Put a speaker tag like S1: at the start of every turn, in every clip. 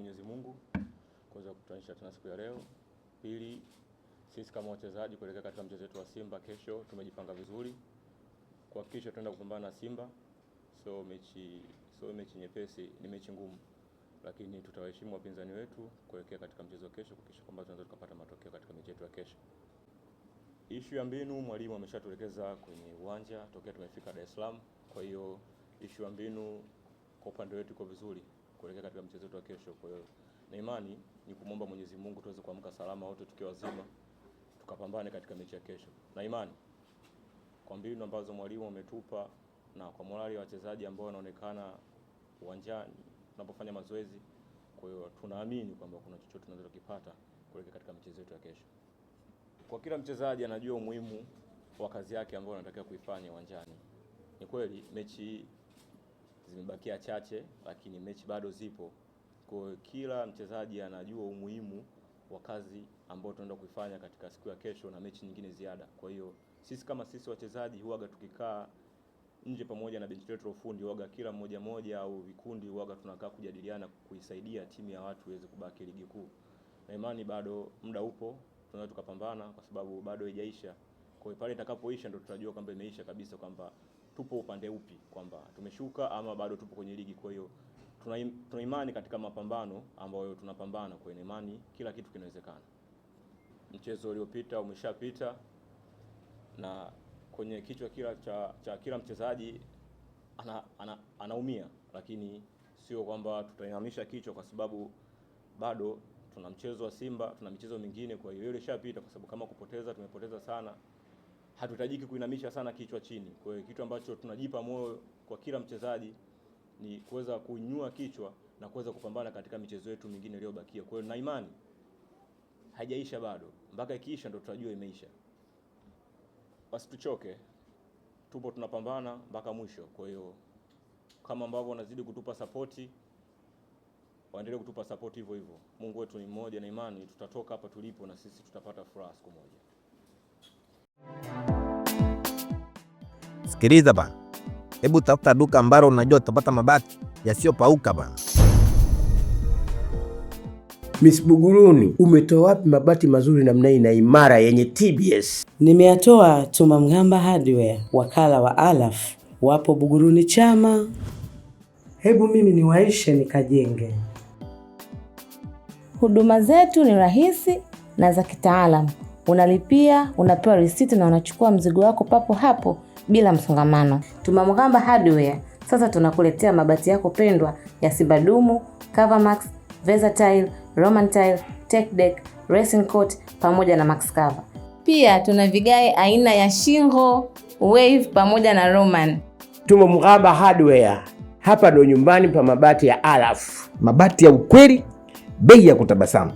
S1: Mwenyezi Mungu kuweza kututanisha tena siku ya leo. Pili, sisi kama wachezaji kuelekea katika mchezo wetu wa Simba kesho tumejipanga vizuri kuhakikisha tunaenda kupambana na Simba. So mechi nyepesi, ni mechi ngumu, lakini tutawaheshimu wapinzani wetu kuelekea katika mchezo kesho kuhakikisha kwamba tunaweza tukapata matokeo katika mechi yetu ya kesho. Issue ya mbinu mwalimu ameshatuelekeza kwenye uwanja tokea tumefika Dar es Salaam. Kwa hiyo issue ya mbinu kwa upande wetu iko vizuri kuelekea katika mchezo wetu wa kesho. Kwa hiyo na imani ni kumwomba Mwenyezi Mungu tuweze kuamka salama wote tukiwa wazima tukapambane katika mechi ya kesho. Na imani kwa mbinu ambazo mwalimu ametupa na kwa morali ya wachezaji ambao wanaonekana uwanjani tunapofanya mazoezi, kwa hiyo tunaamini kwamba kuna chochote tunaweza kukipata kuelekea katika mchezo wetu wa kesho. Kwa kila mchezaji anajua umuhimu wa kazi yake ambayo anatakiwa kuifanya uwanjani. Ni kweli mechi zimebakia chache, lakini mechi bado zipo. Kwa kila mchezaji anajua umuhimu wa kazi ambayo tunaenda kuifanya katika siku ya kesho na mechi nyingine ziada. Kwa hiyo sisi kama sisi wachezaji huaga tukikaa nje pamoja na benchi letu la ufundi, huaga kila mmoja au vikundi huaga tunakaa kujadiliana kuisaidia timu ya watu iweze kubaki ligi kuu. Na imani bado muda upo, tunaweza tukapambana kwa sababu bado haijaisha. Kwa hiyo pale itakapoisha ndio tutajua kwamba imeisha kabisa, kwamba tupo upande upi, kwamba tumeshuka ama bado tupo kwenye ligi. Kwa hiyo tuna imani katika mapambano ambayo tunapambana, kwa imani kila kitu kinawezekana. Mchezo uliopita umeshapita na kwenye kichwa cha kila mchezaji anaumia, lakini sio kwamba tutainamisha kichwa kwa sababu bado tuna mchezo wa Simba, tuna michezo mingine. Kwa hiyo ile ishapita, kwa sababu kama kupoteza tumepoteza sana, hatuhitajiki kuinamisha sana kichwa chini. Kwa hiyo kitu ambacho tunajipa moyo kwa kila mchezaji ni kuweza kunyanyua kichwa na kuweza kupambana katika michezo yetu mingine iliyobakia. Kwa hiyo na imani haijaisha bado, mpaka ikiisha ndio tutajua imeisha. Basi tuchoke, tupo tunapambana mpaka mwisho. Kwa hiyo kama ambavyo wanazidi kutupa support, waendelee kutupa support hivyo hivyo. Mungu wetu ni mmoja na imani tutatoka hapa tulipo na sisi tutapata furaha siku moja.
S2: Sikiliza bana, hebu tafuta duka ambalo unajua utapata mabati yasiyopauka bana.
S3: Miss Buguruni, umetoa wapi mabati mazuri namna hii na imara yenye TBS?
S4: Nimeyatoa Tumamgamba Hardware, wakala wa Alaf, wapo Buguruni Chama. Hebu mimi niwaishe nikajenge.
S5: Huduma zetu ni rahisi na za kitaalamu. Unalipia, unapewa risiti na unachukua mzigo wako papo hapo bila msongamano. Tumamgamba Hardware sasa tunakuletea mabati yako pendwa ya Sibadumu, Covermax, Versatile, Roman Tile, Tech Deck, Racing Coat pamoja na Max Cover. Pia tuna vigae aina ya Shingo, Wave pamoja na Roman.
S3: Tumamgamba Hardware, hapa ndo nyumbani pa mabati ya Alaf.
S2: Mabati ya ukweli, bei ya kutabasamu.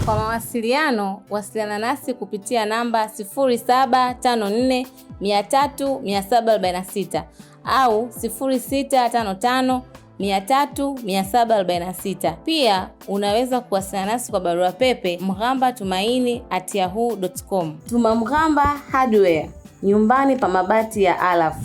S5: Kwa mawasiliano, wasiliana nasi kupitia namba 0754 300 746 au 0655 300 746. Pia unaweza kuwasiliana nasi kwa barua pepe mghambatumaini@yahoo.com. Tumamgamba Hardware, nyumbani pa mabati ya Alaf.